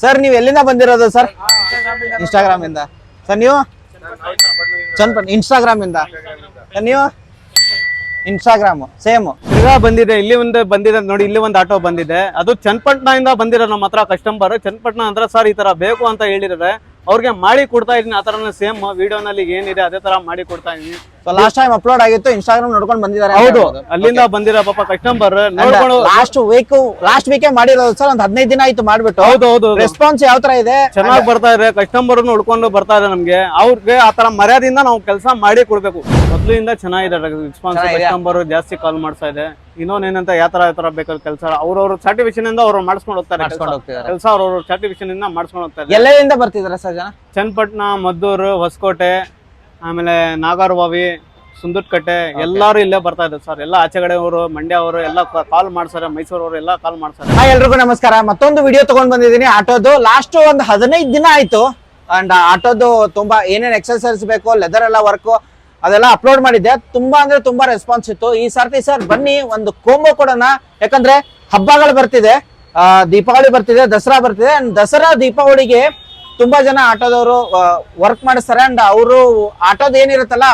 Sir ನೀವು ಎಲ್ಲಿಂದ ಬಂದಿರೋದು ಸರ್? ಇನ್ಸ್ಟಾಗ್ರಾಮ್ ಇಂದ. ಸರ್ ನೀವು ಇನ್ಸ್ಟಾಗ್ರಾಮ್ ಇಂದ. ನೀವು ಇನ್ಸ್ಟಾಗ್ರಾಮ್ ಸೇಮ್. ತಿರ್ಗಾ ಬಂದಿದೆ, ಇಲ್ಲಿ ಒಂದು ಬಂದಿದೆ ನೋಡಿ, ಇಲ್ಲಿ ಒಂದು ಆಟೋ ಬಂದಿದೆ, ಅದು ಚನ್ನಪಟ್ಟಣ ಇಂದ ಬಂದಿರೋ ನಮ್ಮ ಹತ್ರ ಕಸ್ಟಮರ್. ಚನ್ನಪಟ್ಟಣ ಅಂದ್ರೆ ಸರ್ ಈ ತರ ಬೇಕು ಅಂತ ಹೇಳಿದ್ರೆ ಅವ್ರಿಗೆ ಮಾಡಿ ಕೊಡ್ತಾ ಇದೀನಿ. ಆ ತರನೇ ಸೇಮ್ ವಿಡಿಯೋನಲ್ಲಿ ಏನಿದೆ ಅದೇ ತರ ಮಾಡಿ ಕೊಡ್ತಾ ಇದೀನಿ. ಲಾಸ್ಟ್ ಟೈಮ್ ಅಪ್ಲೋಡ್ ಆಗಿತ್ತು, ಇನ್ಸ್ಟಾಗ್ರಾಮ್ ನೋಡ್ಕೊಂಡು ಬಂದಿದ್ದಾರೆ. ಹೌದು, ಅಲ್ಲಿಂದ ಬಂದಿರೋ ಪಾಪ ಕಸ್ಟಮರ್ ನೋಡ್ಕೊಂಡು ಲಾಸ್ಟ್ ವೀಕೆ ಮಾಡಿರೋದು ಸರ್. ಒಂದ್ 15 ದಿನ ಆಯ್ತು ಮಾಡ್ಬಿಟ್ಟು. ಹೌದು, ರೆಸ್ಪಾನ್ಸ್ ಯಾವ ತರ ಇದೆ? ಚೆನ್ನಾಗಿ ಬರ್ತಾ ಇದೆ. ಕಸ್ಟಮರ್ ನೋಡ್ಕೊಂಡು ಬರ್ತಾ ಇದೆ ನಮ್ಗೆ. ಅವ್ರಿಗೆ ಆ ತರ ಮರ್ಯಾದೆಯಿಂದ ನಾವು ಕೆಲಸ ಮಾಡಿ ಕೊಡ್ಬೇಕು. ಮೊದ್ಲಿಂದ ಚೆನ್ನಾಗಿದೆ ರೆಸ್ಪಾನ್ಸ್. ಕಸ್ಟಮರ್ ಜಾಸ್ತಿ ಕಾಲ್ ಮಾಡ್ತಾ ಇದೆ. ಇನ್ನೊಂದೇನಂತ ಯಾವ ತರ ಬೇಕಾದ ಕೆಲಸ ಅವ್ರವ್ರ ಸರ್ಟಿಫಿಕೇಶನ್ ಇಂದ ಅವ್ರು ಮಾಡಿಸ್ಕೊಂಡು ಹೋಗ್ತಾರೆ ಕೆಲಸ. ಅವ್ರವ್ರ ಸರ್ಟಿಫಿಕೇಶನ್ ಇಂದ ಮಾಡಿಸ್ಕೊಂಡು ಹೋಗ್ತಾರೆ. ಎಲ್ಲೆಲ್ಲಿಂದ ಬರ್ತಿದಾರೆ ಸರ್ ಜನ? ಚನ್ನಪಟ್ಟಣ, ಮದ್ದೂರು, ಹೊಸಕೋಟೆ, ಆಮೇಲೆ ನಾಗರಬಾವಿ, ಸುಂದರಕಟ್ಟೆ ಎಲ್ಲಾರು ಇಲ್ಲೇ ಬರ್ತಾ ಇದ್ದಾರೆ ಸರ್. ಎಲ್ಲ ಆಚೆ ಕಡೆ ಅವರು, ಮಂಡ್ಯ ಅವರು ಎಲ್ಲ ಕಾಲ್ ಮಾಡ್ತಾರೆ, ಮೈಸೂರವರು ಎಲ್ಲ ಕಾಲ್ ಮಾಡ್ತಾರೆ. ಎಲ್ರಿಗೂ ನಮಸ್ಕಾರ. ಮತ್ತೊಂದು ವಿಡಿಯೋ ತಗೊಂಡ್ ಬಂದಿದ್ದೀನಿ ಆಟೋದು. ಲಾಸ್ಟ್ ಒಂದು 15 ದಿನ ಆಯ್ತು. ಅಂಡ್ ಆಟೋದು ತುಂಬಾ ಏನೇನ್ ಎಕ್ಸರ್ಸೈಸ್ ಬೇಕು, ಲೆದರ್ ಎಲ್ಲ ವರ್ಕ್ ಅದೆಲ್ಲ ಅಪ್ಲೋಡ್ ಮಾಡಿದ್ದೆ. ತುಂಬಾ ಅಂದ್ರೆ ತುಂಬಾ ರೆಸ್ಪಾನ್ಸ್ ಇತ್ತು. ಈ ಸರ್ತಿ ಸರ್ ಬನ್ನಿ ಒಂದು ಕೋಂಬೋ ಕೊಡೋಣ. ಯಾಕಂದ್ರೆ ಹಬ್ಬಗಳು ಬರ್ತಿದೆ, ದೀಪಾವಳಿ ಬರ್ತಿದೆ, ದಸರಾ ಬರ್ತಿದೆ. ಅಂಡ್ ದಸರಾ ದೀಪಾವಳಿಗೆ ತುಂಬಾ ಜನ ಆಟೋದವರು ವರ್ಕ್ ಮಾಡಿಸ್ತಾರೆ. ಅಂಡ್ ಅವರು ಆಟೋದ್ ಏನಿರುತ್ತಲ್ಲ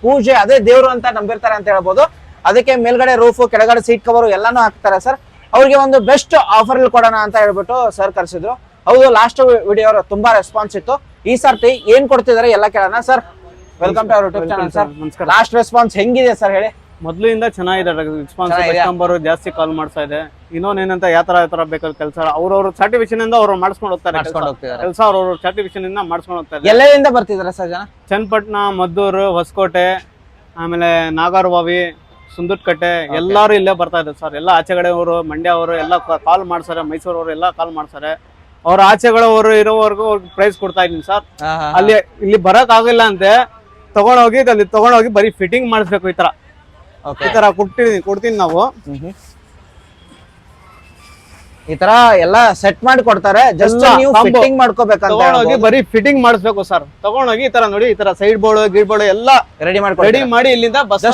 ಪೂಜೆ, ಅದೇ ದೇವ್ರು ಅಂತ ನಂಬಿರ್ತಾರೆ ಅಂತ ಹೇಳ್ಬೋದು. ಅದಕ್ಕೆ ಮೇಲ್ಗಡೆ ರೂಫ್, ಕೆಳಗಡೆ ಸೀಟ್ ಕವರ್ ಎಲ್ಲಾನು ಹಾಕ್ತಾರೆ ಸರ್. ಅವ್ರಿಗೆ ಒಂದು ಬೆಸ್ಟ್ ಆಫರ್ ಕೊಡೋಣ ಅಂತ ಹೇಳ್ಬಿಟ್ಟು ಸರ್ ಕರ್ಸಿದ್ರು. ಹೌದು, ಲಾಸ್ಟ್ ವಿಡಿಯೋ ತುಂಬಾ ರೆಸ್ಪಾನ್ಸ್ ಇತ್ತು. ಈ ಸರ್ತಿ ಏನ್ ಕೊಡ್ತಿದಾರೆ ಎಲ್ಲ ಕೇಳೋಣ sir. Welcome to our YouTube channel sir. Last response ಹೆಂಗಿದೆ ಸರ್ ಹೇಳಿ? ಮೊದ್ಲಿಂದ ಚೆನ್ನಾಗಿದೆ ರೆಸ್ಪಾನ್ಸ್. ಕಸ್ಟಮರ್ ಜಾಸ್ತಿ ಕಾಲ್ ಮಾಡ್ತಾ ಇದೆ. ಇನ್ನೊಂದೇನಂತ ಯಾವ ತರ ಬೇಕಾದ ಕೆಲಸ ಅವ್ರವ್ರ ಸರ್ಟಿಫಿಕೇಶನ್ ಇಂದ ಅವ್ರು ಮಾಡಿಸ್ಕೊಂಡು ಹೋಗ್ತಾರೆ ಕೆಲಸ. ಅವ್ರವ್ರ ಸರ್ಟಿಫಿಕೇಶನ್ ಇಂದ ಮಾಡಿಸ್ಕೊಂಡು ಹೋಗ್ತಾರೆ. ಎಲ್ಲೆಲ್ಲಿಂದ ಬರ್ತಿದಾರೆ ಸರ್ ಜನ? ಚನ್ನಪಟ್ಟಣ, ಮದ್ದೂರು, ಹೊಸಕೋಟೆ, ಆಮೇಲೆ ನಾಗರಬಾವಿ, ಸುಂದರಕಟ್ಟೆ ಎಲ್ಲಾರು ಇಲ್ಲೇ ಬರ್ತಾ ಇದ್ದಾರೆ ಸರ್. ಎಲ್ಲ ಆಚೆ ಕಡೆ ಅವರು, ಮಂಡ್ಯ ಅವರು ಎಲ್ಲ ಕಾಲ್ ಮಾಡ್ತಾರೆ, ಮೈಸೂರವರು ಎಲ್ಲ ಕಾಲ್ ಮಾಡ್ತಾರೆ. ಅವ್ರ ಆಚೆಗಳವರು ಇರೋವರೆಗೂ ಅವ್ರಿಗೆ ಪ್ರೈಸ್ ಕೊಡ್ತಾ ಇದೀನಿ ಸರ್. ಅಲ್ಲಿ ಇಲ್ಲಿ ಬರಕ್ ಆಗಿಲ್ಲ ಅಂತೆ ತಗೊಂಡೋಗಿ ಅಲ್ಲಿ ತಗೊಂಡೋಗಿ ಬರೀ ಫಿಟ್ಟಿಂಗ್ ಮಾಡಿಸ್ಬೇಕು. ಈ ತರ ಕೊಡ್ತೀನಿ ನಾವು. ಈ ತರ ಎಲ್ಲ ಸೆಟ್ ಮಾಡಿ ಕೊಡ್ತಾರೆ. ಜಸ್ಟ್ ನೀವು ಫಿಟ್ಟಿಂಗ್ ಮಾಡ್ಕೋಬೇಕಂತ ತಗೊಂಡೋಗಿ ಬರೀ ಫಿಟ್ಟಿಂಗ್ ಮಾಡಿಸ್ಬೇಕು ಸರ್. ತಗೊಂಡೋಗಿ ಈ ತರ ನೋಡಿ, ಈ ತರ ಸೈಡ್ ಬೋರ್ಡ್, ಗಿಡ್ ಬೋರ್ಡ್ ಎಲ್ಲ ರೆಡಿ ಮಾಡಿ ಇಲ್ಲಿಂದ ಬಸ್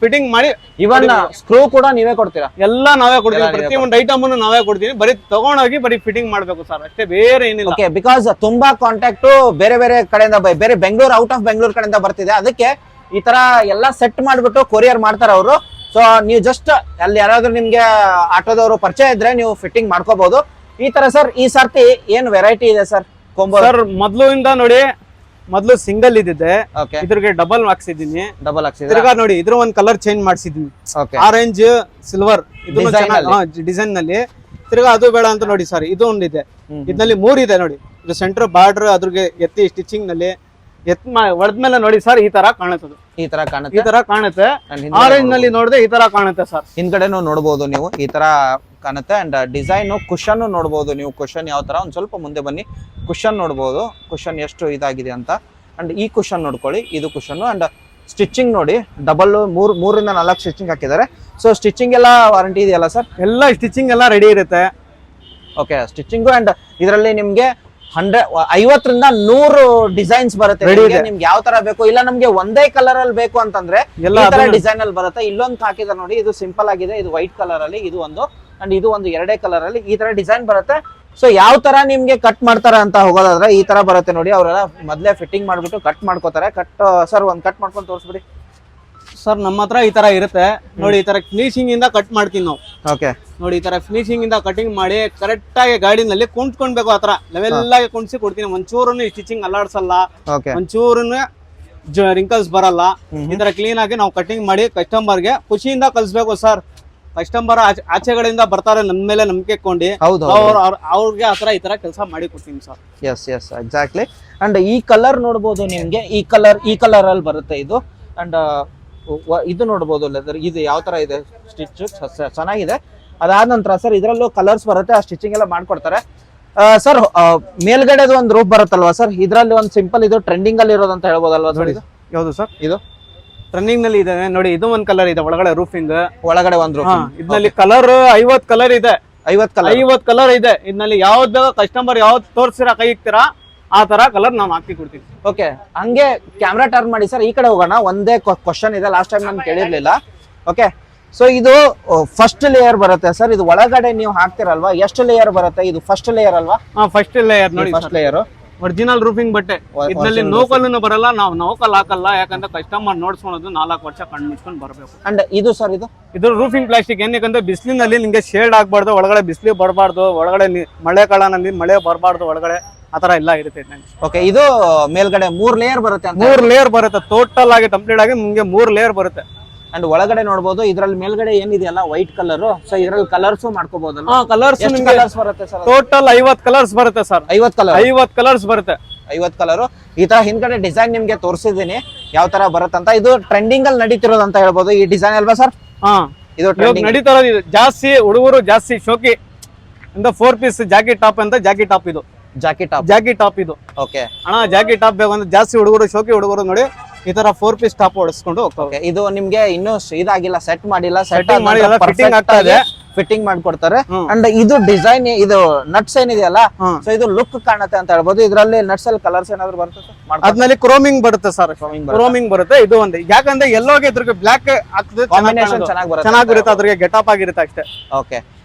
ಫಿಟ್ಟಿಂಗ್ ಮಾಡಿ. ಇವನ್ ಸ್ಕ್ರೂ ಕೂಡ ನೀವೇ ಕೊಡ್ತೀರಾ? ಎಲ್ಲ ನಾವೇ ಕೊಡ್ತೀವಿ. ಪ್ರತಿಯೊಂದು ಐಟಮ್ ನಾವೇ ಕೊಡ್ತೀವಿ. ಬರೀ ತಗೊಂಡೋಗಿ ಬರೀ ಫಿಟ್ಟಿಂಗ್ ಮಾಡ್ಬೇಕು ಸರ್, ಅಷ್ಟೇ, ಬೇರೆ ಏನಿಲ್ಲ. ಓಕೆ, ಬಿಕಾಸ್ ತುಂಬಾ ಕಾಂಟ್ಯಾಕ್ಟ್ ಬೇರೆ ಬೇರೆ ಕಡೆಯಿಂದ, ಬೇರೆ ಬೆಂಗಳೂರು, ಔಟ್ ಆಫ್ ಬೆಂಗಳೂರು ಕಡೆಯಿಂದ ಬರ್ತಿದೆ. ಅದಕ್ಕೆ ಈ ತರ ಎಲ್ಲ ಸೆಟ್ ಮಾಡ್ಬಿಟ್ಟು ಕೊರಿಯರ್ ಮಾಡ್ತಾರೆ ಅವರು. ಸೊ ನೀವು ಜಸ್ಟ್ ಅಲ್ಲಿ ಯಾರಾದ್ರೂ ನಿಮ್ಗೆ ಆಟೋದವರು ಪರಿಚಯ ಇದ್ರೆ ನೀವು ಫಿಟ್ಟಿಂಗ್ ಮಾಡ್ಕೋಬಹುದು. ಈ ತರ ಸರ್ ಈ ಸರ್ತಿ ಏನ್ ವೆರೈಟಿ ಇದೆ ಸರ್ ಕೊಂಬೋ? ಸರ್ ಮೊದ್ಲಿಂದ ನೋಡಿ, ಮೊದ್ಲು ಸಿಂಗಲ್ ಇದ್ದಿದೆ, ಇದ್ರಿಗೆ ಡಬಲ್ ಹಾಕ್ಸಿದೀನಿ. ತಿರ್ಗಾ ನೋಡಿ, ಇದ್ರ ಒಂದ್ ಕಲರ್ ಚೇಂಜ್ ಮಾಡಿಸಿದೀನಿ, ಆರೆಂಜ್ ಸಿಲ್ವರ್ ಡಿಸೈನ್ ನಲ್ಲಿ. ತಿರ್ಗಾ ಅದು ಬೇಡ ಅಂತ ನೋಡಿ ಸರ್, ಇದು ಒಂದಿದೆ. ಇದ್ರಲ್ಲಿ 3 ಇದೆ ನೋಡಿ. ಇದು ಸೆಂಟರ್ ಬಾರ್ಡರ್, ಅದ್ರಿಗೆ ಎತ್ತಿ ಸ್ಟಿಚಿಂಗ್ ನಲ್ಲಿ ಹೊಡೆದ್ಮೇಲೆ ನೋಡಿ ಸರ್ ಈ ತರ ಕಾಣುತ್ತೆ. ಈ ತರ ಕಾಣುತ್ತೆ. ಆರೆಂಜ್ ನಲ್ಲಿ ನೋಡಿದ್ರೆ ಈ ತರ ಕಾಣುತ್ತೆ ಸರ್. ಹಿಂದ್ಗಡೆನೂ ನೋಡಬಹುದು ನೀವು, ಈ ತರ ಕಾಣುತ್ತೆ. ಅಂಡ್ ಡಿಸೈನ್ ಕುಶನ್ ನೋಡಬಹುದು ನೀವು. ಕುಶನ್ ಯಾವ ತರ, ಒಂದ್ ಸ್ವಲ್ಪ ಮುಂದೆ ಬನ್ನಿ. ಕುಶನ್ ನೋಡಬಹುದು, ಕುಶನ್ ಎಷ್ಟು ಇದಾಗಿದೆ ಅಂತ. ಅಂಡ್ ಈ ಕುಶನ್ ನೋಡ್ಕೊಳ್ಳಿ, ಇದು ಕುಶನ್. ಅಂಡ್ ಸ್ಟಿಚಿಂಗ್ ನೋಡಿ, ಡಬಲ್ 3 ರಿಂದ 4 ಸ್ಟಿಚಿಂಗ್ ಹಾಕಿದ್ದಾರೆ. ಸೊ ಸ್ಟಿಚಿಂಗ್ ಎಲ್ಲ ವಾರಂಟಿ ಇದೆಯಲ್ಲ ಸರ್? ಎಲ್ಲ ಸ್ಟಿಚಿಂಗ್ ಎಲ್ಲ ರೆಡಿ ಇರುತ್ತೆ. Okay, stitching. ಅಂಡ್ ಇದರಲ್ಲಿ ನಿಮ್ಗೆ 50 ರಿಂದ 100 ಡಿಸೈನ್ಸ್ ಬರುತ್ತೆ. ನಿಮ್ಗೆ ಯಾವ ತರ ಬೇಕು, ಇಲ್ಲ ನಮ್ಗೆ ಒಂದೇ ಕಲರ್ ಅಲ್ಲಿ ಬೇಕು ಅಂತಂದ್ರೆ ಈ ತರ ಡಿಸೈನ್ ಅಲ್ಲಿ ಬರುತ್ತೆ. ಇಲ್ಲೊಂದು ಹಾಕಿದಾರೆ ನೋಡಿ, ಇದು ಸಿಂಪಲ್ ಆಗಿದೆ, ಇದು ವೈಟ್ ಕಲರ್ ಅಲ್ಲಿ, ಇದು ಒಂದು. ಅಂಡ್ ಇದು ಒಂದು 2 ಕಲರ್ ಅಲ್ಲಿ ಈ ತರ ಡಿಸೈನ್ ಬರುತ್ತೆ. ಸೊ ಯಾವ ತರ ನಿಮ್ಗೆ ಕಟ್ ಮಾಡ್ತಾರ ಅಂತ ಹೋಗೋದಾದ್ರೆ ಈ ತರ ಬರುತ್ತೆ ನೋಡಿ. ಅವರೆಲ್ಲ ಮೊದ್ಲೇ ಫಿಟ್ಟಿಂಗ್ ಮಾಡ್ಬಿಟ್ಟು ಕಟ್ ಮಾಡ್ಕೋತಾರೆ. ಸರ್ ಒಂದ್ ಕಟ್ ಮಾಡ್ಕೊಂಡು ತೋರಿಸ್ಬಿಡಿ ಸರ್. ನಮ್ಮ ಹತ್ರ ಈ ತರ ಇರುತ್ತೆ ನೋಡಿ. ಈ ತರ ಫಿನಿಶಿಂಗ್ ಇಂದ ಕಟ್ ಮಾಡ್ತೀವಿ ನಾವು. ಓಕೆ ನೋಡಿ, ಈ ತರ ಫಿನಿಶಿಂಗ್ ಇಂದ ಕಟಿಂಗ್ ಮಾಡಿ ಕರೆಕ್ಟ್ ಆಗಿ ಗಾಡಿನಲ್ಲಿ ಕುಂತ್ಕೊಳ್ಬೇಕು. ಆತರ ಲೆವೆಲ್ ಆಗಿ ಕುಣಿಸಿ ಕೊಡ್ತೀನಿ. ಒಂಚೂರನ್ನು ಸ್ಟಿಚಿಂಗ್ ಅಲ್ಲಾಡ್ಸಲ್ಲ, ಒಂಚೂರನ್ನು ರಿಂಕಲ್ಸ್ ಬರಲ್ಲ. ಈ ತರ ಕ್ಲೀನ್ ಆಗಿ ನಾವು ಕಟಿಂಗ್ ಮಾಡಿ ಕಸ್ಟಮರ್ಗೆ ಖುಷಿಯಿಂದ ಕಲಿಸ್ಬೇಕು ಸರ್. ಕಸ್ಟಮರ್ ಆಚೆಗಳಿಂದ ಬರ್ತಾರೆ, ನಮ್ಮ ಮೇಲೆ ನಂಬಿಕೆ ಕೊಂಡಿ, ಅವ್ರಿಗೆ ಆತರ ಈ ತರ ಕೆಲಸ ಮಾಡಿ ಕೊಡ್ತೀನಿ ಸರ್. Yes exactly. ಅಂಡ್ ಈ ಕಲರ್ ನೋಡ್ಬೋದು ನಿಮ್ಗೆ, ಈ ಕಲರ್ ಅಲ್ಲಿ ಬರುತ್ತೆ ಇದು. ಅಂಡ್ ಇದು ನೋಡ್ಬೋದು ಲೆದರ್, ಇದು ಯಾವ ತರ ಇದೆ ಸ್ಟಿಚ್, ಚೆನ್ನಾಗಿದೆ. ಅದಾದ ನಂತರ ಸರ್ ಇದರಲ್ಲೂ ಕಲರ್ಸ್ ಬರುತ್ತೆ, ಆ ಸ್ಟಿಚಿಂಗ್ ಎಲ್ಲ ಮಾಡ್ಕೊಡ್ತಾರೆ ಸರ್. ಮೇಲ್ಗಡೆದು ಒಂದು ರೂಪ್ ಬರುತ್ತಲ್ವಾ ಸರ್, ಇದ್ರಲ್ಲಿ ಒಂದು ಸಿಂಪಲ್, ಇದು ಟ್ರೆಂಡಿಂಗ್ ಅಲ್ಲಿ ಇರೋದಂತ ಹೇಳ್ಬೋದಲ್ವಾ ಸರ್? ಯಾವುದು ಸರ್? ಇದು ಟ್ರೆಂಡಿಂಗ್ ನಲ್ಲಿ ಇದೆ ನೋಡಿ. ಇದು ಒಂದ್ ಕಲರ್ ಇದೆ ಒಳಗಡೆ, ರೂಫಿಂಗ್ ಒಳಗಡೆ ಒಂದು ರೂಪ್. ಇದ್ರಲ್ಲಿ ಕಲರ್ 50 ಕಲರ್ ಇದೆ. 50 ಕಲರ್ ಇದೆ. ಇದ್ರಲ್ಲಿ ಯಾವ್ದು ಬೇಗ ಕಸ್ಟಮರ್ ಯಾವ್ದು ತೋರಿಸಿರ ಕೈ ಇಕ್ತೀರಾ ಆ ತರ ಕಲರ್ ನಾವು ಹಾಕಿ ಕೊಡ್ತೀವಿ. ಓಕೆ, ಹಂಗೆ ಕ್ಯಾಮ್ರಾ ಟರ್ನ್ ಮಾಡಿ ಸರ್, ಈ ಕಡೆ ಹೋಗೋಣ. ಒಂದೇ ಕ್ವಶನ್ ಇದೆ, ಲಾಸ್ಟ್ ಟೈಮ್ ನಾನು ಕೇಳಿರ್ಲಿಲ್ಲ. ಓಕೆ, ಸೊ ಇದು ಫಸ್ಟ್ ಲೇಯರ್ ಬರುತ್ತೆ ಸರ್. ಇದು ಒಳಗಡೆ ನೀವು ಹಾಕ್ತಿರಲ್ವಾ, ಎಷ್ಟು ಲೇಯರ್ ಬರುತ್ತೆ? ಇದು ಫಸ್ಟ್ ಲೇಯರ್ ಅಲ್ವಾ? ಫಸ್ಟ್ ಲೇಯರ್ ನೋಡಿ, ಫಸ್ಟ್ ಲೇಯರ್ ಒರಿಜಿನಲ್ ರೂಫಿಂಗ್ ಬಟ್ಟೆ. ಇದ್ರಲ್ಲಿ ನೋಕಲ್ಲು ಬರಲ್ಲ, ನಾವು ನೋಕಲ್ ಹಾಕಲ್ಲ. ಯಾಕಂದ್ರೆ ಕಸ್ಟಮರ್ ನೋಡ್ಸ್ಕೊಳೋದು 4 ವರ್ಷ ಕಣ್ಣು ಮುಚ್ಕೊಂಡು ಬರಬೇಕು. ಅಂಡ್ ಇದು ಸರ್, ಇದು ರೂಫಿಂಗ್ ಪ್ಲಾಸ್ಟಿಕ್. ಏನಕ್ಕಂದ್ರೆ ಬಿಸಿಲಿನಲ್ಲಿ ನಿಮ್ಗೆ ಶೇಡ್ ಆಗ್ಬಾರ್ದು, ಒಳಗಡೆ ಬಿಸಿಲು ಬರಬಾರ್ದು, ಒಳಗಡೆ ಮಳೆ ಕಾಲನಲ್ಲಿ ಮಳೆ ಬರಬಾರ್ದು, ಒಳಗಡೆ ಆತರ ಎಲ್ಲ ಇರುತ್ತೆ. ಓಕೆ, ಇದು ಮೇಲ್ಗಡೆ 3 ಲೇಯರ್ ಬರುತ್ತೆ ಅಂತ. 3 ಲೇಯರ್ ಬರುತ್ತೆ ಟೋಟಲ್ ಆಗಿ, ಕಂಪ್ಲೀಟ್ ಆಗಿ ನಿಮ್ಗೆ 3 ಲೇಯರ್ ಬರುತ್ತೆ. ಅಂಡ್ ಒಳಗಡೆ ನೋಡಬಹುದು, ಇದ್ರಲ್ಲಿ ಮೇಲ್ಗಡೆ ಏನಿದೆಯಲ್ಲ ವೈಟ್ ಕಲರ್, ಸೊ ಇದ್ರಲ್ಲಿ ಕಲರ್ಸ್ ಮಾಡ್ಕೋಬಹುದಲ್ಲ? ಕಲರ್ಸ್ ಬರುತ್ತೆ ಸರ್? ಟೋಟಲ್ 50 ಕಲರ್ಸ್ ಬರುತ್ತೆ ಸರ್. 50 ಕಲರ್ಸ್ ಬರುತ್ತೆ. 50 ಕಲರ್. ಈ ತರ ಹಿಂದ್ಗಡೆ ಡಿಸೈನ್ ನಿಮ್ಗೆ ತೋರಿಸಿದೀನಿ ಯಾವ ತರ ಬರುತ್ತಂತ. ಇದು ಟ್ರೆಂಡಿಂಗ್ ಅಲ್ಲಿ ನಡೀತಿರೋದು ಅಂತ ಹೇಳ್ಬೋದು ಈ ಡಿಸೈನ್ ಅಲ್ವಾ ಸರ್? ಇದು ನಡೀತಿರೋದು ಜಾಸ್ತಿ, ಹುಡುಗರು ಜಾಸ್ತಿ ಶೋಕಿ 4 ಪೀಸ್ ಜಾಕಿ ಟಾಪ್ ಅಂತ. ಜಾಕಿ ಟಾಪ್ ಇದು, ಜಾಕಿ ಟಾಪ್ ಇದು. ಓಕೆ ಅಣ್ಣ, ಜಾಕಿ ಟಾಪ್ ಬೇಕು ಅಂದ್ರೆ ಜಾಸ್ತಿ ಹುಡುಗರು, ಶೋಕಿ ಹುಡುಗರು ನೋಡಿ ಈ ತರ 4 ಪೀಸ್ ಟಾಪ್ ಹೊಡಿಸ್ಕೊಂಡು ಹೋಗ್ತಾರೆ. ಇದು ನಿಮ್ಗೆ ಇನ್ನೂ ಇದಾಗಿಲ್ಲ, ಸೆಟ್ ಮಾಡಿಲ್ಲ, ಸೆಟ್ಟಿಂಗ್ ಮಾಡಿಲ್ಲ, ಫಿಟ್ಟಿಂಗ್ ಆಗ್ತಾ ಇದೆ, ಫಿಟ್ಟಿಂಗ್ ಮಾಡ್ಕೊಡ್ತಾರೆ. ಅಂಡ್ ಇದು ಡಿಸೈನ್, ಇದು ನಟ್ಸ್ ಏನಿದೆಯಲ್ಲ, ಸೊ ಇದು ಲುಕ್ ಕಾಣುತ್ತೆ ಅಂತ ಹೇಳ್ಬೋದು. ಇದರಲ್ಲಿ ನಟ್ಸ್ ಅಲ್ಲಿ ಕಲರ್ಸ್ ಏನಾದ್ರು ಬರುತ್ತೆ? ಅದ್ಮೇಲೆ ಕ್ರೋಮಿಂಗ್ ಬರುತ್ತೆ ಸರ್, ಕ್ರೋಮಿಂಗ್ ಬರುತ್ತೆ. ಇದು ಒಂದು ಯಾಕಂದ್ರೆ ಎಲ್ಲೋಗೆ ಇದ್ರಿಗೆ ಬ್ಲಾಕ್ ಆಗ್ತದೆ, ಕಾಂಬಿನೇಷನ್ ಚೆನ್ನಾಗಿರುತ್ತೆ, ಅದ್ರಿಗೆ ಗೆಟಪ್ ಆಗಿರುತ್ತೆ ಅಷ್ಟೇ. ಓಕೆ.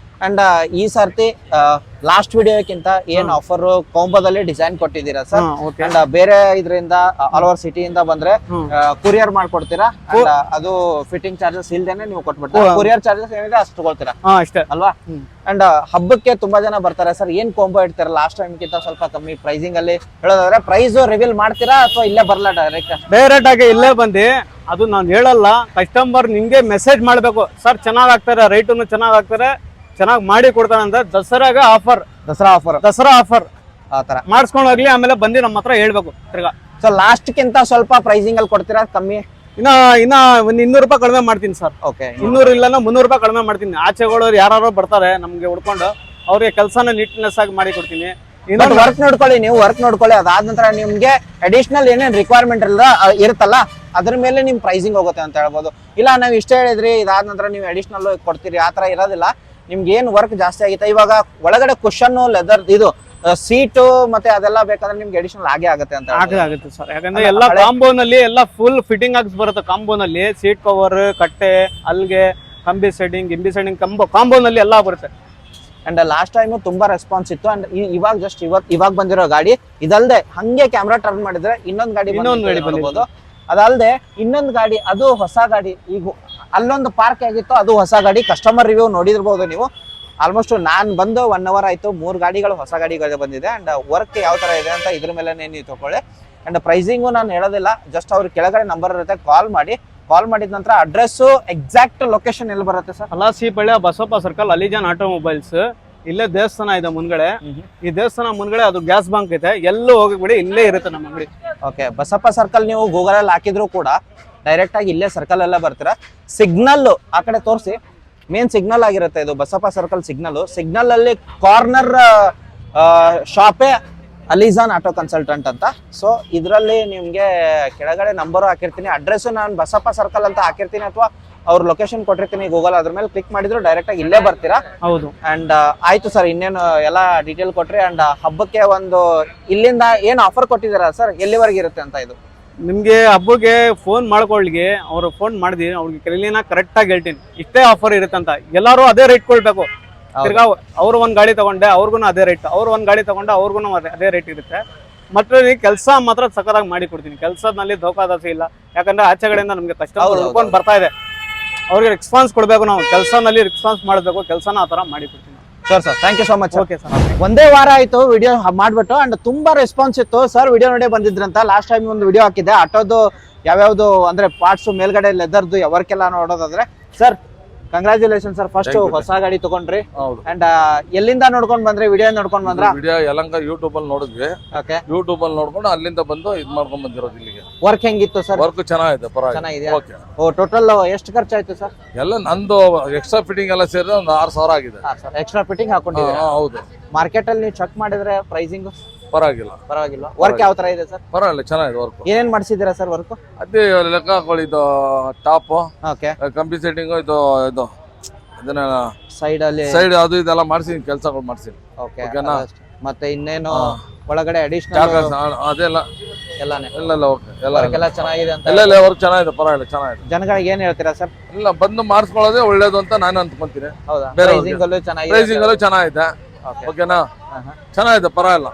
ಅಂಡ್ ಈ ಸರ್ತಿ ಲಾಸ್ಟ್ ವಿಡಿಯೋಕ್ಕಿಂತ ಏನ್ ಆಫರ್ ಕಾಂಬೋದಲ್ಲಿ ಡಿಸೈನ್ ಕೊಟ್ಟಿದ್ದೀರಾ ಸರ್? ಅಂಡ್ ಬೇರೆ ಇದರಿಂದ ಆಲ್ ಓವರ್ ಸಿಟಿಯಿಂದ ಬಂದ್ರೆ ಕೊರಿಯರ್ ಮಾಡ್ಕೊಡ್ತೀರಾ? ಅದು ಫಿಟ್ಟಿಂಗ್ ಚಾರ್ಜಸ್ ಇಲ್ದೇನೆ ನೀವು ಕೊಟ್ಬಿಡ್ತೀರಾ? ಕೊರಿಯರ್ ಚಾರ್ಜಸ್ ಏನಿದೆ ಅಷ್ಟು ತಗೊಳ್ತೀರಾ ಅಷ್ಟೇ ಅಲ್ವಾ? ಅಂಡ್ ಹಬ್ಬಕ್ಕೆ ತುಂಬಾ ಜನ ಬರ್ತಾರೆ ಸರ್, ಏನ್ ಕಾಂಬೋ ಇಡ್ತೀರಾ? ಲಾಸ್ಟ್ ಟೈಮ್ ಗಿಂತ ಸ್ವಲ್ಪ ಕಮ್ಮಿ ಪ್ರೈಸಿಂಗ್ ಅಲ್ಲಿ ಹೇಳೋದಾದ್ರೆ ಪ್ರೈಸ್ ರಿವೀಲ್ ಮಾಡ್ತೀರಾ ಅಥವಾ ಇಲ್ಲೇ ಬರಲ್ಲ ಡೈರೆಕ್ಟ್ ಆಗಿ ಇಲ್ಲೇ ಬಂದು? ಅದು ನಾನು ಹೇಳಲ್ಲ, ಕಸ್ಟಮರ್ ನಿಮ್ಗೆ ಮೆಸೇಜ್ ಮಾಡ್ಬೇಕು, ಸರ್ ಚೆನ್ನಾಗ್ ಆಗ್ತಾರೆ, ರೈಟನ್ನು ಚೆನ್ನಾಗ್ ಆಗ್ತಾರೆ, ಚೆನ್ನಾಗಿ ಮಾಡಿ ಕೊಡ್ತಾನೆ ಅಂತ. ದಸರಾಗ ಆಫರ್, ದಸರಾ ಆಫರ್ ಆತರ ಮಾಡಿಸ್ಕೊಂಡು ಹೋಗ್ಲಿ, ಆಮೇಲೆ ಬಂದು ನಮ್ಮ ಹತ್ರ ಹೇಳ್ಬೇಕು ತಿರ್ಗಾ. ಸೊ ಲಾಸ್ಟ್ ಗಿಂತ ಸ್ವಲ್ಪ ಪ್ರೈಸಿಂಗ್ ಅಲ್ಲಿ ಕೊಡ್ತೀರಾ ಕಮ್ಮಿ? ಇನ್ನ ಒಂದ್ 200 ರೂಪಾಯಿ ಕಡಿಮೆ ಮಾಡ್ತೀನಿ ಸರ್. ಓಕೆ, 200 ಇಲ್ಲ 300 ರೂಪಾಯಿ ಕಡಿಮೆ ಮಾಡ್ತೀನಿ. ಆಚೆಗಳು ಯಾರು ಬರ್ತಾರೆ ನಮ್ಗೆ ಹುಡ್ಕೊಂಡು, ಅವ್ರಿಗೆ ಕೆಲಸನ ನೀಟ್ನೆಸ್ ಆಗಿ ಮಾಡಿ ಕೊಡ್ತೀನಿ. ಇನ್ನೊಂದು ವರ್ಕ್ ನೋಡ್ಕೊಳ್ಳಿ, ನೀವು ವರ್ಕ್ ನೋಡ್ಕೊಳ್ಳಿ. ಅದಾದ ನಂತರ ನಿಮ್ಗೆ ಅಡಿಷನಲ್ ಏನೇನ್ ರಿಕ್ವೈರ್ಮೆಂಟ್ ಇರುತ್ತಲ್ಲ ಅದ್ರ ಮೇಲೆ ನಿಮ್ ಪ್ರೈಸಿಂಗ್ ಹೋಗುತ್ತೆ ಅಂತ ಹೇಳ್ಬೋದು. ಇಲ್ಲ ನಾವ್ ಇಷ್ಟ ಹೇಳಿದ್ರಿ, ಇದಾದ ನಂತರ ನೀವು ಅಡಿಷನಲ್ ಕೊಡ್ತೀರಿ, ಆತರ ಇರೋದಿಲ್ಲ. ನಿಮ್ಗೆ ಏನ್ ವರ್ಕ್ ಜಾಸ್ತಿ ಆಗಿತ್ತು, ಇವಾಗ ಒಳಗಡೆ ಕುಶನ್, ಲೆದರ್, ಇದು ಸೀಟು ಮತ್ತೆ ಅದೆಲ್ಲ ಬೇಕಾದ್ರೆ ನಿಮ್ಗೆ ಅಡಿಷನಲ್ ಆಗೇ ಆಗುತ್ತೆ ಅಂತ ಆಗುತ್ತೆ ಸರ್. ಯಾಕಂದ್ರೆ ಎಲ್ಲ ಕಾಂಬೋನಲ್ಲಿ ಎಲ್ಲ ಫುಲ್ ಫಿಟ್ಟಿಂಗ್ ಆಗಿ ಬರುತ್ತೆ. ಕಾಂಬೋನಲ್ಲಿ ಸೀಟ್ ಕವರ್, ಕಟ್ಟೆ, ಅಲ್ಗೆ, ಕಂಬಿ ಸೆಟ್ಟಿಂಗ್, ಗಿಂಬಿ ಸೆಟ್ಟಿಂಗ್, ಕಾಂಬೋನಲ್ಲಿ ಎಲ್ಲ ಬರುತ್ತೆ. ಅಂಡ್ ಲಾಸ್ಟ್ ಟೈಮ್ ತುಂಬಾ ರೆಸ್ಪಾನ್ಸ್ ಇತ್ತು. ಅಂಡ್ ಇವಾಗ ಜಸ್ಟ್ ಇವಾಗ ಬಂದಿರೋ ಗಾಡಿ ಇದಲ್ದೆ ಹಂಗೆ ಕ್ಯಾಮ್ರಾ ಟರ್ನ್ ಮಾಡಿದ್ರೆ ಇನ್ನೊಂದು ಗಾಡಿ ಬರ್ಬೋದು. ಅದಲ್ದೆ ಇನ್ನೊಂದು ಗಾಡಿ, ಅದು ಹೊಸ ಗಾಡಿ. ಈಗ ಅಲ್ಲೊಂದು ಪಾರ್ಕ್ ಆಗಿತ್ತು, ಅದು ಹೊಸ ಗಾಡಿ. ಕಸ್ಟಮರ್ ರಿವ್ಯೂ ನೋಡಿರ್ಬೋದು ನೀವು. ಆಲ್ಮೋಸ್ಟ್ ನಾನ್ ಬಂದು 1 ಅವರ್ ಆಯ್ತು, 3 ಗಾಡಿಗಳು ಹೊಸ ಗಾಡಿಗಳು ಬಂದಿದೆ. ಅಂಡ್ ವರ್ಕ್ ಯಾವ ತರ ಇದೆ ಅಂತ ಇದ್ರ ಮೇಲೆ ನೀವು ತಗೊಳ್ಳಿ. ಅಂಡ್ ಪ್ರೈಸಿಂಗು ನಾನು ಹೇಳೋದಿಲ್ಲ, ಜಸ್ಟ್ ಅವ್ರ ಕೆಳಗಡೆ ನಂಬರ್ ಇರುತ್ತೆ, ಕಾಲ್ ಮಾಡಿದ ನಂತರ ಅಡ್ರೆಸ್, ಎಕ್ಸಾಕ್ಟ್ ಲೊಕೇಶನ್ ಎಲ್ಲಿ ಬರುತ್ತೆ sir? Halasipalli Basappa circle, Alijan automobiles. ಇಲ್ಲೇ ದೇವಸ್ಥಾನ ಇದೆ ಮುಂದ್ಗಡೆ. ಈ ದೇವಸ್ಥಾನ ಮುಂದ್ಗಡೆ ಅದು ಗ್ಯಾಸ್ ಬಂಕ್ ಇದೆ. ಎಲ್ಲೂ ಹೋಗಿಬಿಡಿ, ಇಲ್ಲೇ ಇರುತ್ತೆ ನಮ್ಮ ಅಂಗಡಿ. ಓಕೆ, ಬಸಪ್ಪ ಸರ್ಕಲ್ ನೀವು ಗೂಗಲ್ ಅಲ್ಲಿ ಹಾಕಿದ್ರು ಕೂಡ ಡೈರೆಕ್ಟ್ ಆಗಿ ಇಲ್ಲೇ ಸರ್ಕಲ್ ಎಲ್ಲ ಬರ್ತೀರಾ. ಸಿಗ್ನಲ್ ಆ ಕಡೆ ತೋರಿಸಿ, ಮೇನ್ ಸಿಗ್ನಲ್ ಆಗಿರುತ್ತೆ ಇದು ಬಸಪ್ಪ ಸರ್ಕಲ್ ಸಿಗ್ನಲ್ ಅಲ್ಲಿ ಕಾರ್ನರ್ ಶಾಪೇ ಅಲಿಜಾನ್ ಆಟೋ ಕನ್ಸಲ್ಟೆಂಟ್ ಅಂತ. ಸೊ ಇದರಲ್ಲಿ ನಿಮ್ಗೆ ಕೆಳಗಡೆ ನಂಬರು ಹಾಕಿರ್ತೀನಿ, ಅಡ್ರೆಸ್ ನಾನು ಬಸಪ್ಪ ಸರ್ಕಲ್ ಅಂತ ಹಾಕಿರ್ತೀನಿ, ಅಥವಾ ಅವ್ರ ಲೊಕೇಶನ್ ಕೊಟ್ಟಿರ್ತೀನಿ ಗೂಗಲ್, ಅದ್ರ ಮೇಲೆ ಕ್ಲಿಕ್ ಮಾಡಿದ್ರು ಡೈರೆಕ್ಟ್ ಆಗಿ ಇಲ್ಲೇ ಬರ್ತೀರಾ. ಹೌದು. ಅಂಡ್ ಆಯ್ತು ಸರ್, ಇನ್ನೇನು ಎಲ್ಲ ಡೀಟೇಲ್ ಕೊಟ್ರಿ. ಅಂಡ್ ಹಬ್ಬಕ್ಕೆ ಒಂದು ಇಲ್ಲಿಂದ ಏನ್ ಆಫರ್ ಕೊಟ್ಟಿದ್ದೀರಾ ಸರ್? ಎಲ್ಲಿವರೆಗೆ ಇರುತ್ತೆ ಅಂತ ಇದು? ನಿಮ್ಗೆ ಹಬ್ಬಕ್ಕೆ ಫೋನ್ ಮಾಡ್ಕೊಳ್ಳಿಗೆ ಅವ್ರು ಫೋನ್ ಮಾಡಿದ್ವಿ, ಅವ್ರಿಗೆ ಕ್ಲೀನ್ ಕರೆಕ್ಟ್ ಆಗಿ ಹೇಳ್ತೀನಿ, ಇಷ್ಟೇ ಆಫರ್ ಇರುತ್ತೆ ಅಂತ. ಎಲ್ಲರೂ ಅದೇ ರೇಟ್ ಕೊಡ್ಬೇಕು. ತಿರ್ಗಾ ಅವ್ರು ಒಂದ್ ಗಾಡಿ ತಗೊಂಡೆ ಅವ್ರಿಗೂ ಅದೇ ರೇಟ್, ಅವ್ರು ಒಂದ್ ಗಾಡಿ ತಗೊಂಡೆ ಅವ್ರಿಗೂ ಅದೇ ರೇಟ್ ಇರುತ್ತೆ. ಮತ್ತೆ ಕೆಲಸ ಮಾತ್ರ ಸಖತ್ತಾಗಿ ಮಾಡಿ ಕೊಡ್ತೀನಿ. ಕೆಲಸದಲ್ಲಿ ಧೋಕಾದಾಸಿ ಇಲ್ಲ. ಯಾಕಂದ್ರೆ ಆಚೆಗಡೆಯಿಂದ ನಮ್ಗೆ ಕಸ್ಟಮರ್ ಹುಡ್ಕೊಂಡು ಬರ್ತಾ ಇದೆ, ಅವ್ರಿಗೆ ರೆಸ್ಪಾನ್ಸ್ ಕೊಡ್ಬೇಕು. ನಾವು ಕೆಲಸನಲ್ಲಿ ರೆಸ್ಪಾನ್ಸ್ ಮಾಡಬೇಕು, ಕೆಲಸನ ಆ ತರ ಮಾಡಿ ಕೊಡ್ತೀನಿ. Sir thank you so much. Okay sir. ಒಂದೇ ವಾರ ಆಯ್ತು ವಿಡಿಯೋ ಮಾಡ್ಬಿಟ್ಟು, ಅಂಡ್ ತುಂಬಾ ರೆಸ್ಪಾನ್ಸ್ ಇತ್ತು. ಸರ್ ವಿಡಿಯೋ ನೋಡಿ ಬಂದಿದ್ರಂತ. ಲಾಸ್ಟ್ ಟೈಮ್ ಒಂದು ವಿಡಿಯೋ ಹಾಕಿದ್ದೆ, ಆಟೋದು ಯಾವ್ಯಾವ್ದು ಅಂದ್ರೆ ಪಾರ್ಟ್ಸ್, ಮೇಲ್ಗಡೆ ಲೆದರ್ದು ವರ್ಕೆಲ್ಲ ನೋಡೋದಾದ್ರೆ. ಸರ್ ಕಂಗ್ರಾಚುಲೇಷನ್ ಸರ್, ಫಸ್ಟ್ ಹೊಸ ಗಾಡಿ ತಗೊಂಡ್ರಿ. ಅಂಡ್ ಎಲ್ಲಿಂದ ನೋಡ್ಕೊಂಡ್ ಬಂದ್ರಿ? ವಿಡಿಯೋ ನೋಡ್ಕೊಂಡ್ ಬಂದ್ರ? ವಿಡಿಯೋ ಯಲಂಕ ಯೂಟ್ಯೂಬ್ ಅಲ್ಲಿ ನೋಡಿದ್ವಿ. ಓಕೆ, ಯೂಟ್ಯೂಬ್ ಅಲ್ಲಿ ನೋಡ್ಕೊಂಡು ಅಲ್ಲಿಂದ ಬಂದು ಇದ್ ಮಾಡ್ಕೊಂಡ್ ಬಂದಿರೋದು ಇಲ್ಲಿಗೆ. ವರ್ಕ್ ಹೆಂಗಿತ್ತು ಸರ್? ವರ್ಕ್ ಚೆನ್ನಾಗಿದೆ, ಚೆನ್ನಾಗಿದೆ. ಓ, ಟೋಟಲ್ ಎಷ್ಟು ಖರ್ಚಾಯ್ತು ಸರ್? ಎಲ್ಲ ನಂದು ಎಕ್ಸ್ಟ್ರಾ ಫಿಟ್ಟಿಂಗ್ ಎಲ್ಲ ಸೇರಿದ್ರೆ ಒಂದು 6,000 ಆಗಿದೆ. ಎಕ್ಸ್ಟ್ರಾ ಫಿಟ್ಟಿಂಗ್ ಹಾಕೊಂಡಿದ್ದೀರಾ? ಹೌದು. ಮಾರ್ಕೆಟ್ ಅಲ್ಲಿ ನೀವು ಚೆಕ್ ಮಾಡಿದ್ರೆ ಪ್ರೈಸಿಂಗ್ ಪರವಾಗಿಲ್ಲ. ವರ್ಕ್ ಯಾವ ತರ ಇದೆ ಸರ್? ಪರವಾಗಿಲ್ಲ, ಚೆನ್ನಾಗಿದೆ ವರ್ಕ್. ಏನೇನ್ ಮಾಡಿಸಿದ್ದೀರಾ ಸರ್ ವರ್ಕ್? ಅದೇ ಲೆಕ್ಕ ಹಾಕೊಳ್ಳಿ, ಇದು ಟಾಪ್, ಓಕೆ, ಕಂಪಿ ಸೆಟ್ಟಿಂಗ್, ಇದು ಅದನ್ನ ಸೈಡ್ ಅದು ಇದೆಲ್ಲ ಮಾಡ್ಸಿದೀನಿ, ಕೆಲಸಗಳು ಮಾಡ್ಸಿದೀನಿ. ಓಕೆ, ಮತ್ತೆ ಇನ್ನೇನು ಒಳಗಡೆ ಅಡಿಷನಲ್ ಅದೆಲ್ಲ ಎಲ್ಲಾನೇ ಎಲ್ಲ ಓಕೆ ಎಲ್ಲ ವರ್ಕ್ ಎಲ್ಲ ಚೆನ್ನಾಗಿದೆ ಅಂತ ಎಲ್ಲ ವರ್ಕ್ ಚೆನ್ನಾಗಿದೆ, ಪರವಾಗಿಲ್ಲ, ಚೆನ್ನಾಗಿದೆ. ಜನಗಳಿಗೆ ಏನ್ ಹೇಳ್ತೀರಾ ಸರ್? ಇಲ್ಲ, ಬಂದು ಮಾಡಿಸ್ಕೊಳ್ಳೋದೇ ಒಳ್ಳೇದು ಅಂತ ನಾನು ಅಂದ್ಕೊಂತೀನಿ. ಹೌದಾ? ಬೇರೆ ಪ್ರೈಸಿಂಗ್ ಅಲ್ಲೂ ಚೆನ್ನಾಗಿದೆ. ಪ್ರೈಸಿಂಗ್ ಅಲ್ಲೂ ಚೆನ್ನಾಗಿದೆ. ಓಕೆನಾ? ಚೆನ್ನಾಗಿದೆ, ಪರವಾಗಿಲ್ಲ,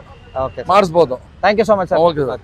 ಓಕೆ, ಮಾಡಿಸ್ಬೋದು. Thank you so much sir. Okay sir.